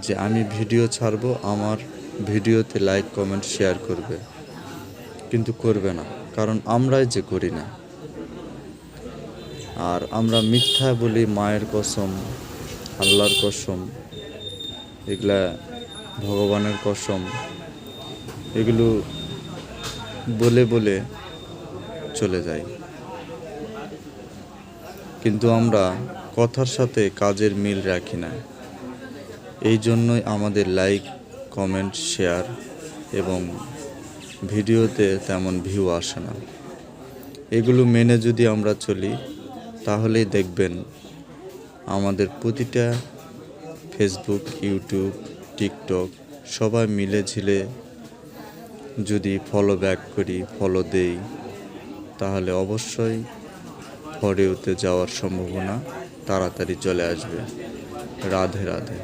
যে আমি ভিডিও ছাড়বো, আমার ভিডিওতে লাইক কমেন্ট শেয়ার করবে, কিন্তু করবে না, কারণ আমরাই যে করি না। আর আমরা মিথ্যা বলি, মায়ের কসম, আল্লাহর কসম, এগুলা ভগবানের কসম, এগুলো বলে বলে চলে যাই, কিন্তু আমরা কথার সাথে কাজের মিল রাখি না। এই জন্যই আমাদের লাইক কমেন্ট শেয়ার এবং ভিডিওতে তেমন ভিউ আসে না। এগুলো মেনে যদি আমরা চলি, তাহলেই দেখবেন আমাদের প্রতিটা ফেসবুক, ইউটিউব, টিকটক সবাই মিলে ঝিলে যদি ফলো ব্যাক করি, ফলো দেই, তাহলে অবশ্যই ফর ইউতে যাওয়ার সম্ভাবনা তাড়াতাড়ি চলে আসবে। রাধে রাধে।